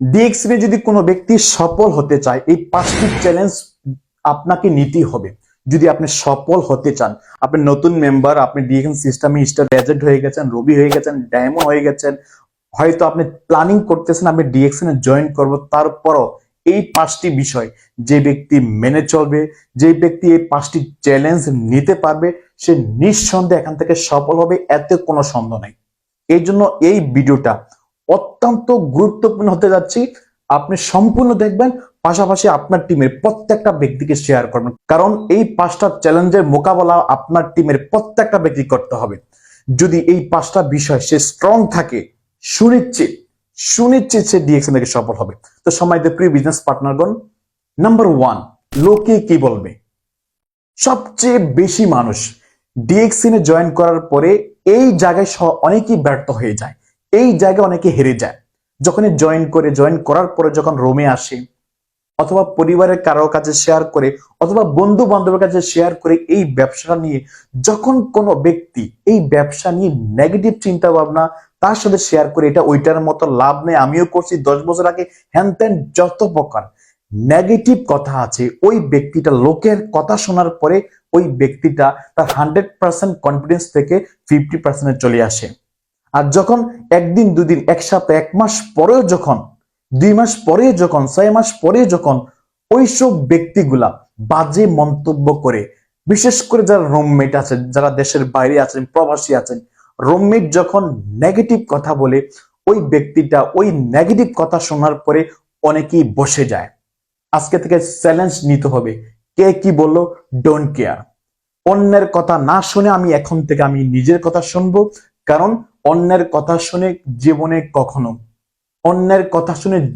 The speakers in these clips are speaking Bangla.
ডিএক্সএন এ যদি কোনো ব্যক্তি সফল হতে চায়, এই 5টি চ্যালেঞ্জ আপনাকে নিতেই হবে। যদি আপনি সফল হতে চান, আপনি নতুন মেম্বার, আপনি ডিএক্সএন সিস্টেমে স্টার এজেন্ট হয়ে গেছেন, রবি হয়ে গেছেন, ডায়মন্ড হয়ে গেছেন, হয়তো আপনি প্ল্যানিং করতেছেন আমি ডিএক্সএন এ জয়েন করব, তারপরও এই 5টি বিষয় যে ব্যক্তি মেনে চলবে, যে ব্যক্তি এই 5টি চ্যালেঞ্জ নিতে পারবে, সে নিঃসন্দেহে এখান থেকে সফল হবে, এতে কোনো সন্দেহ নাই। এই জন্য এই ভিডিওটা অত্যন্ত গুরুত্বপূর্ণ হতে যাচ্ছি। আপনি সম্পূর্ণ দেখবেন, পাশাপাশি আপনার টিমের প্রত্যেকটা ব্যক্তিকে শেয়ার করবেন, কারণ এই 5টা চ্যালেঞ্জের মোকাবেলা আপনার টিমের প্রত্যেকটা ব্যক্তি করতে হবে। যদি এই 5টা বিষয় সে স্ট্রং থাকে, সুনিশ্চিত সুনিশ্চিত সে ডিএক্সএন থেকে সফল হবে। তো সম্মানিত প্রিয় বিজনেস পার্টনারগণ, নাম্বার 1, লোকে কি বলবে। সবচেয়ে বেশি মানুষ ডিএক্সএন এ জয়েন করার পরে এই জায়গায় অনেকেই ব্যর্থ হয়ে যায়, এই জায়গায় অনেকে হেরে যায়। যখনই জয়েন করার পরে যখন রোমে আসে, অথবা পরিবারের কারো কাছে শেয়ার করে, অথবা বন্ধু বান্ধবের কাছে শেয়ার করে এই ব্যবসা নিয়ে, যখন কোনো ব্যক্তি এই ব্যবসা নিয়ে নেগেটিভ চিন্তা ভাবনা তার সাথে শেয়ার করে, এটা ওইটার মতো লাভ নেই, আমিও করছি 10 বছর আগে, হ্যান ত্যান যত প্রকার নেগেটিভ কথা আছে, ওই ব্যক্তিটা লোকের কথা শোনার পরে ওই ব্যক্তিটা তার 100% কনফিডেন্স থেকে 50% চলে আসে। আর যখন একদিন, দুদিন, এক সপ্তাহ, এক মাস পরেও যখন, 2 মাস পরে যখন, 6 মাস পরে যখন ওইসব ব্যক্তিগুলা বাজে মন্তব্য করে, বিশেষ করে যারা রুমমেট আছেন, যারা দেশের বাইরে আছেন, প্রবাসী আছেন, রুমমেট যখন নেগেটিভ কথা বলে, ওই ব্যক্তিটা ওই নেগেটিভ কথা শোনার পরে অনেকেই বসে যায়। আজকে থেকে চ্যালেঞ্জ নিতে হবে, কে কি বললো ডোন্ট কেয়ার। অন্যের কথা না শুনে এখন থেকে আমি নিজের কথা শুনবো, কারণ অন্যের কথা শুনে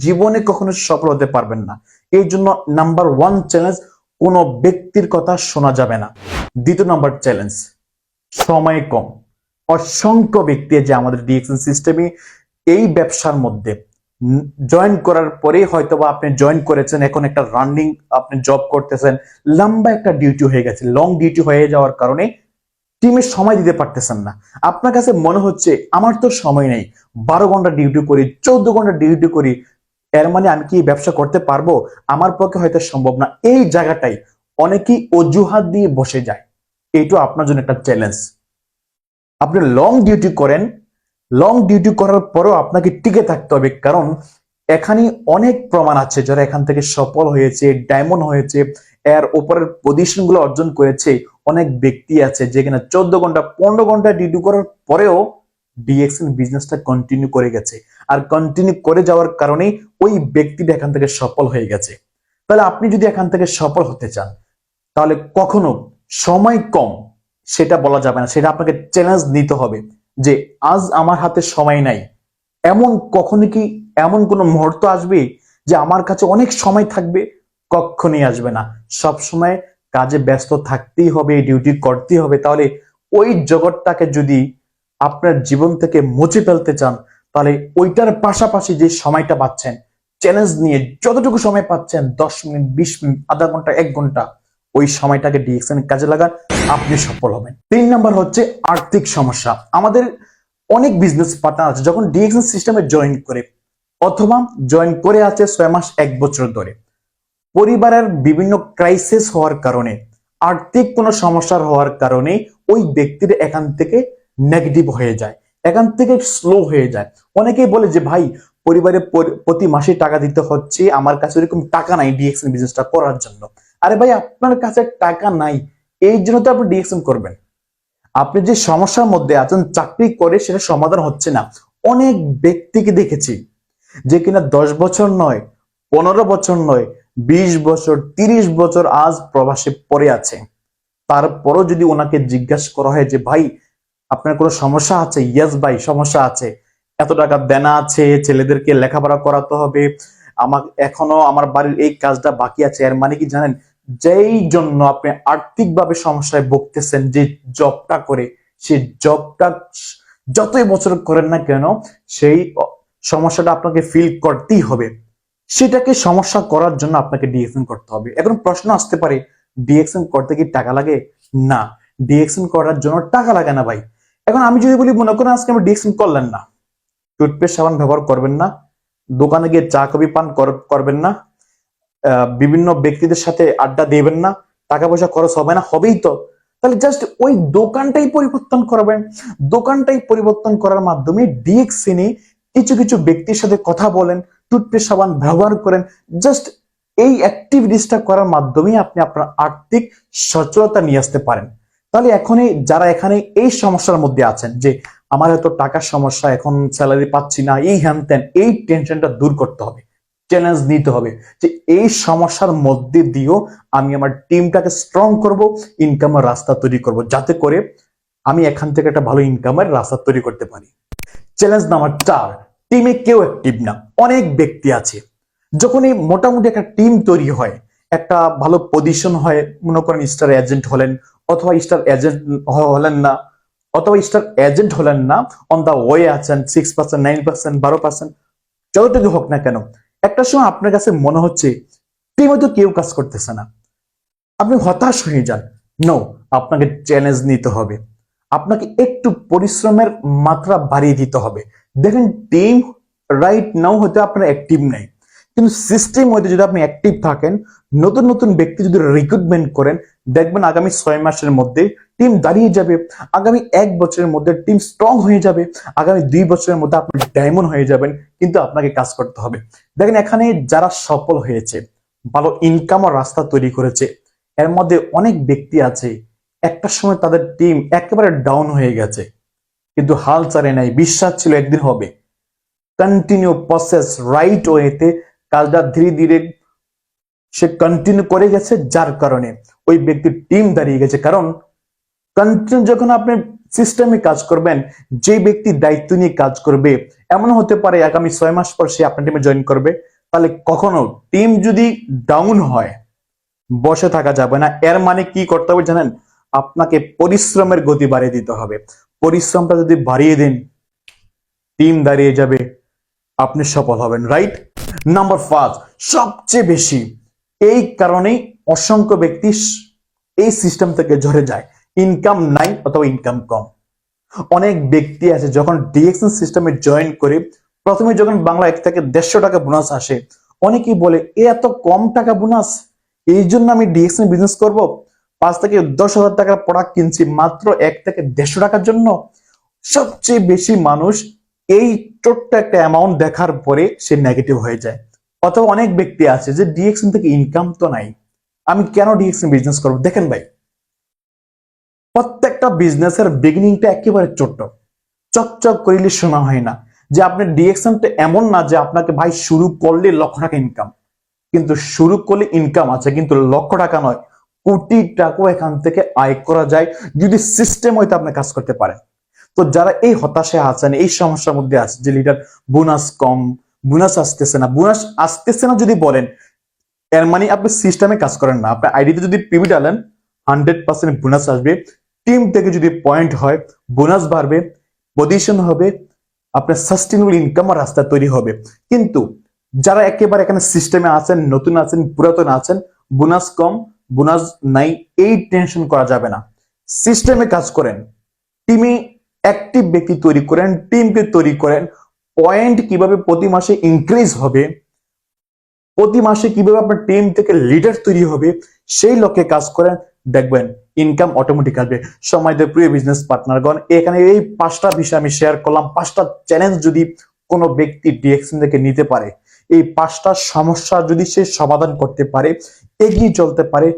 জীবনে কখনো সফল হতে পারবেন না। এই জন্য নাম্বার 1 চ্যালেঞ্জ, কোনো ব্যক্তির কথা শোনা যাবে না। দ্বিতীয় নাম্বার চ্যালেঞ্জ, সময় কম। অসংখ্য ব্যক্তি যে আমাদের ডিএক্সএন সিস্টেমে এই ব্যবসার মধ্যে জয়েন করার পরে, হয়তোবা আপনি জয়েন করেছেন, এখন একটা রানিং আপনি জব করতেছেন, লম্বা একটা ডিউটি হয়ে গেছে, লং ডিউটি হয়ে যাওয়ার কারণে টিমে সময় দিতে পারতেছেন না। আপনার কাছে মনে হচ্ছে আমার তো সময় নেই, 12 ঘন্টা ডিউটি করি, 14 ঘন্টা ডিউটি করি, এর মানে আমি কি ব্যবসা করতে পারবো, আমার পক্ষে হয়তো সম্ভব না। এই জায়গাটাই অনেকেই অজুহাত দিয়ে বসে যায়। এইটা আপনার জন্য একটা চ্যালেঞ্জ। আপনি লং ডিউটি করেন, লং ডিউটি করার পরেও আপনাকে টিকে থাকতে হবে, কারণ এখানে অনেক প্রমাণ আছে যারা এখান থেকে সফল হয়েছে, ডায়মন্ড হয়েছে, এর উপরের পজিশন গুলো অর্জন করেছে। অনেক ব্যক্তি আছে যেখানে 14 ঘন্টা 15 ঘন্টা ডিউটি করার পরেও ডিএক্সএন বিজনেসটা কন্টিনিউ করে গেছে, আর কন্টিনিউ করে যাওয়ার কারণে ওই ব্যক্তিটা এখান থেকে সফল হয়ে গেছে। তাহলে আপনি যদি এখান থেকে সফল হতে চান, তাহলে কখনো সময় কম সেটা বলা যাবে না, সেটা আপনাকে চ্যালেঞ্জ নিতে হবে যে আজ আমার হাতে সময় নাই। এমন কোনো মুহূর্ত আসবে যে আমার কাছে অনেক সময় থাকবে? কখনই আসবে না। সব সময় কাজে ব্যস্ত থাকতেই হবে, ডিউটি করতেই হবে। তাহলে ওই জগৎটাকে যদি আপনার জীবন থেকে মুছে ফেলতে চান, তাহলে ওইটার পাশাপাশি যে সময়টা পাচ্ছেন, চ্যালেঞ্জ নিয়ে যতটুকু সময় পাচ্ছেন, 10 মিনিট, 20 মিনিট, আধা ঘন্টা, 1 ঘন্টা, ওই সময়টাকে ডিএক্সএন কাজে লাগান, আপনি সফল হবেন। 3 নাম্বার হচ্ছে আর্থিক সমস্যা। আমাদের অনেক বিজনেস পার্টনার আছে যখন ডিএক্সএন সিস্টেমে জয়েন করে, অথবা জয়েন করে আছে 6 মাস, 1 বছর ধরে, পরিবারের বিভিন্ন ক্রাইসিস হওয়ার কারণে, আর্থিক কোনো সমস্যার হওয়ার কারণে ওই ব্যক্তির এখান থেকে নেগেটিভ হয়ে যায়, এখান থেকে স্লো হয়ে যায়। অনেকেই বলে যে ভাই, পরিবারে প্রতি মাসে টাকা দিতে হচ্ছে, আমার কাছে এরকম টাকা নাই ডিএক্সএন বিজনেসটা করার জন্য। আরে ভাই, আপনার কাছে টাকা নাই, এই জন্য তো আপনি ডিএক্সএন করবেন। আপনি যে সমস্যার মধ্যে আছেন, চাকরি করে সেটা সমাধান হচ্ছে না। অনেক ব্যক্তিকে দেখেছি যে কিনা 10 বছর নয়, 15 বছর নয়, 20 বছর, 30 বছর আজ প্রবাসে পড়ে আছে। তারপরও যদি ওনাকে জিজ্ঞাসা করা হয় যে ভাই, আপনার কোনো সমস্যা আছে? ইয়েস ভাই, সমস্যা আছে, এত টাকা দেনা আছে, ছেলেদেরকে লেখাপড়া করাতে হবে, এখনো আমার বাড়ির এই কাজটা বাকি আছে। এর মানে কি জানেন, যেই জন্য আপনি আর্থিকভাবে সমস্যায় ভুগতেছেন, যে জবটা করে, সেই জবটা যতই বছর করেন না কেন, সেই সমস্যাটা আপনাকে ফিল করতেই হবে। সেটাকে সমস্যা করার জন্য আপনাকে ডিএক্সএন করতে হবে। এখন প্রশ্ন আসতে পারে, ডিএক্সএন করতে কি টাকা লাগে? না, ডিএক্সএন করার জন্য টাকা লাগে না ভাই। এখন আমি যদি বলি, মনে করেন আজকে আমি ডিএক্সএন করলেন না, টুথপেস্ট সাবান ব্যবহার করবেন না, দোকানে গিয়ে চা কফি পান করবেন না, বিভিন্ন ব্যক্তিদের সাথে আড্ডা দেবেন না, টাকা পয়সা খরচ হবে না, হবেই তো। তাহলে জাস্ট ওই দোকানটাই পরিবর্তন করবেন। দোকানটাই পরিবর্তন করার মাধ্যমে ডিএক্সিনে কিছু কিছু ব্যক্তির সাথে কথা বলেন, টুথপেস্ট সাবান ব্যবহার করেন। জাস্ট এই অ্যাক্টিভিটিসটা করার মাধ্যমে আপনি আপনার আর্থিক সচ্ছলতা নিয়ে আসতে পারেন। তাহলে এখনই যারা এখানে এই সমস্যার মধ্যে আছেন যে আমার এত টাকার সমস্যা, এখন স্যালারি পাচ্ছি না, এই হ্যান ত্যান, এই টেনশনটা দূর করতে হবে, চ্যালেঞ্জ নিতে হবে যে এই সমস্যার মধ্যে দিয়েও আমি আমার টিমটাকে স্ট্রং করব, ইনকামের রাস্তা তৈরি করব, যাতে করে আমি এখান থেকে একটা ভালো ইনকামের রাস্তা তৈরি করতে পারি। চ্যালেঞ্জ নাম্বার 4, টিমে কেউ অ্যাক্টিভ না, অনেক ব্যক্তি আছে। যখনই মোটামুটি একটা টিম তৈরি হয়, একটা ভালো পজিশন হয়, মনে করেন স্টার এজেন্ট হলেন অথবা স্টার এজেন্ট হলেন না, অথবা স্টার এজেন্ট হলেন না, অন দা ওয়ে আছেন, 6%, 9%, 12%, যতটুকু হোক না কেন, একটা সময় আপনার কাছে মনে হচ্ছে টিমে তো কেউ কাজ করতেছে না, আপনি হতাশ হয়ে যান। নো, আপনাকে চ্যালেঞ্জ নিতে হবে, আপনাকে একটু পরিশ্রমের মাত্রা বাড়িয়ে দিতে হবে। দেখেন টিম রাইট নাও হয়তো আপনার অ্যাক্টিভ নেই, কিন্তু সিস্টেম হয়তো যদি আপনি অ্যাক্টিভ থাকেন, নতুন নতুন ব্যক্তি যদি রিক্রুটমেন্ট করেন, দেখবেন আগামী 6 মাসের মধ্যে টিম দাঁড়িয়ে যাবে, আগামী 1 বছরের মধ্যে টিম স্ট্রং হয়ে যাবে, আগামী 2 বছরের মধ্যে আপনি ডায়মন্ড হয়ে যাবেন। কিন্তু আপনাকে কাজ করতে হবে। দেখেন এখানে যারা সফল হয়েছে, ভালো ইনকামের রাস্তা তৈরি করেছে, এর মধ্যে অনেক ব্যক্তি আছে একটা সময় তাদের টিম একেবারে ডাউন হয়ে গেছে, কিন্তু হাল ছাড়ে নাই, বিশ্বাস ছিল একদিন হবে, কন্টিনিউ প্রসেস রাইট ওয়েতে কাজটা ধীরে ধীরে সে কন্টিনিউ করে গেছে, যার কারণে ওই ব্যক্তির টিম দাঁড়িয়ে গেছে। কারণ কন্টিনিউ যখন আপনি সিস্টেমে কাজ করবেন, যে ব্যক্তি দায়িত্ব নিয়ে কাজ করবে, এমন হতে পারে আগামী 6 মাস পর সে আপনার টিমে জয়েন করবে। তাহলে কখনো টিম যদি ডাউন হয় বসে থাকা যাবে না। এর মানে কি করতে হবে জানেন? আপনাকে পরিশ্রমের গতি বাড়িয়ে দিতে হবে। পরিশ্রমটা যদি বাড়িয়ে দেন, টিম দাঁড়িয়ে যাবে, আপনি সফল হবেন। রাইট? নাম্বার 5, সবচেয়ে বেশি এই কারণেই অসংখ্য ব্যক্তি এই সিস্টেম থেকে ঝরে যায়, ইনকাম নাই অথবা ইনকাম কম। অনেক ব্যক্তি আছে যখন ডিএক্সএন সিস্টেমে জয়েন করে, প্রথমে যখন বাংলা 1 থেকে 150 টাকা বোনাস আসে, অনেকেই বলে এত কম টাকা বোনাস, এই জন্য আমি ডিএক্সএন বিজনেস করব, 5 থেকে 10,000 টাকার প্রোডাক্ট কিনছি মাত্র 1 থেকে 150 টাকার জন্য। সবচেয়ে বেশি মানুষ এই ছোট্ট একটা অ্যামাউন্ট দেখার পরে সে নেগেটিভ হয়ে যায়। অথবা অনেক ব্যক্তি আছে যে ডিএক্সএন থেকে ইনকাম তো নাই, আমি কেন ডিএক্সএন বিজনেস করব? দেখেন ভাই, প্রত্যেকটা বিজনেসের বিগিনিংটা একেবারে ছোট্ট, চকচক করিলে শোনা হয় না। যে আপনি ডিএক্সএনটা এমন না যে আপনাকে ভাই শুরু করলে লক্ষ টাকা ইনকাম, কিন্তু শুরু করলে ইনকাম আছে, কিন্তু লক্ষ টাকা নয়, কোটি টাকাও এখান থেকে আয় করা যায় যদি সিস্টেম হয়তো আপনি কাজ করতে পারেন। তো যারা এই হতাশায় আছেন, এই সমস্যার মধ্যে আছে যে লিডার বোনাস কম, বোনাস আসতেছে না, বোনাস আসতেছে না যদি বলেন, এর মানে আপনি সিস্টেমে কাজ করেন না। আপনার আইডিতে যদি পিভি ডালেন 100% বোনাস আসবে, টিম থেকে যদি পয়েন্ট হয় বোনাস বাড়বে, পজিশন হবে, আপনার সাস্টেনেবল ইনকামের রাস্তা তৈরি হবে। কিন্তু যারা একেবারে এখানে সিস্টেমে আছেন, নতুন আছেন, পুরাতন আছেন, বোনাস কম, বোনাস নাই, এই টেনশন করা যাবে না। সিস্টেমে কাজ করেন, টিমে অ্যাক্টিভ ব্যক্তি তৈরি করেন, টিমকে তৈরি করেন, পয়েন্ট কিভাবে প্রতি মাসে ইনক্রিজ হবে, প্রতি মাসে কিভাবে আপনার টিম থেকে লিডার তৈরি হবে, সেই লক্ষ্যে কাজ করেন, দেখবেন ইনকাম অটোমেটিক আসবে। সময় দিয়ে প্রিয় বিজনেস পার্টনারগণ, এখানে এই 5টা বিষয় আমি শেয়ার করলাম। 5টা চ্যালেঞ্জ যদি কোনো ব্যক্তি ডিএক্সএন থেকে নিতে পারে, এই 5টা সমস্যা যদি সে সমাধান করতে পারে, এগিয়ে চলতে পারে,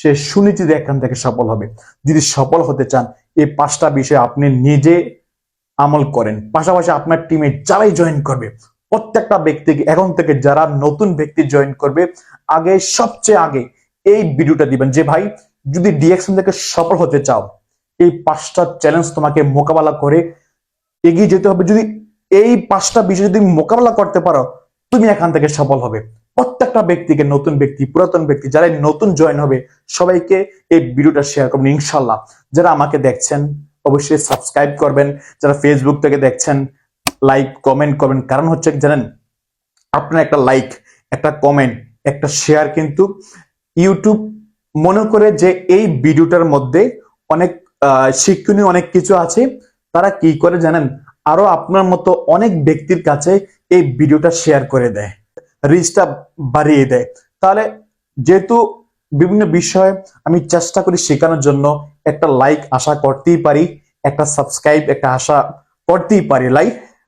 সে সুনিশ্চিত এখান থেকে সফল হবে। যদি সফল হতে চান, এই 5টা বিষয় আপনি নিজে আমল করেন, পাশাপাশি আপনার টিমে যারাই জয়েন করবে, প্রত্যেকটা ব্যক্তিকে এখন থেকে যারা নতুন ব্যক্তি জয়েন করবে, আগে সবচেয়ে আগে এই ভিডিওটা দিবেন যে ভাই, যদি ডিএক্সএন থেকে সফল হতে চাও, এই 5টা চ্যালেঞ্জ তোমাকে মোকাবেলা করে এগিয়ে যেতে হবে। যদি এই 5টা বিষয় যদি মোকাবেলা করতে পারো, তুমি এখান থেকে সফল হবে। প্রত্যেকটা ব্যক্তিকে, নতুন ব্যক্তি, পুরাতন ব্যক্তি, যারা নতুন জয়েন হবে, সবাইকে এই ভিডিওটা শেয়ার করবেন ইনশাল্লাহ। যারা আমাকে দেখছেন অবশ্যই সাবস্ক্রাইব করবেন, যারা ফেসবুক থেকে দেখছেন লাইক কমেন্ট করবেন। কারণ হচ্ছে জানেন, আপনার একটা লাইক, একটা কমেন্ট, একটা শেয়ার কিন্তু ইউটিউব মনে করে যে এই ভিডিওটার মধ্যে অনেক শিক্ষণীয় অনেক কিছু আছে, তারা কি করে জানেন, আরো আপনার মতো অনেক ব্যক্তির কাছে এই ভিডিওটা শেয়ার করে দেয়, রিচটা বাড়িয়ে দেয়। তাহলে যেহেতু বিভিন্ন বিষয় আমি চেষ্টা করি শেখানোর জন্য, একটা লাইক আশা করতেই পারি, একটা সাবস্ক্রাইব একটা আশা করতেই পারি,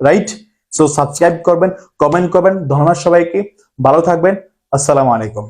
রাইট? সো সাবস্ক্রাইব করবেন, কমেন্ট করবেন। ধন্যবাদ সবাইকে, ভালো থাকবেন। আসসালামু আলাইকুম।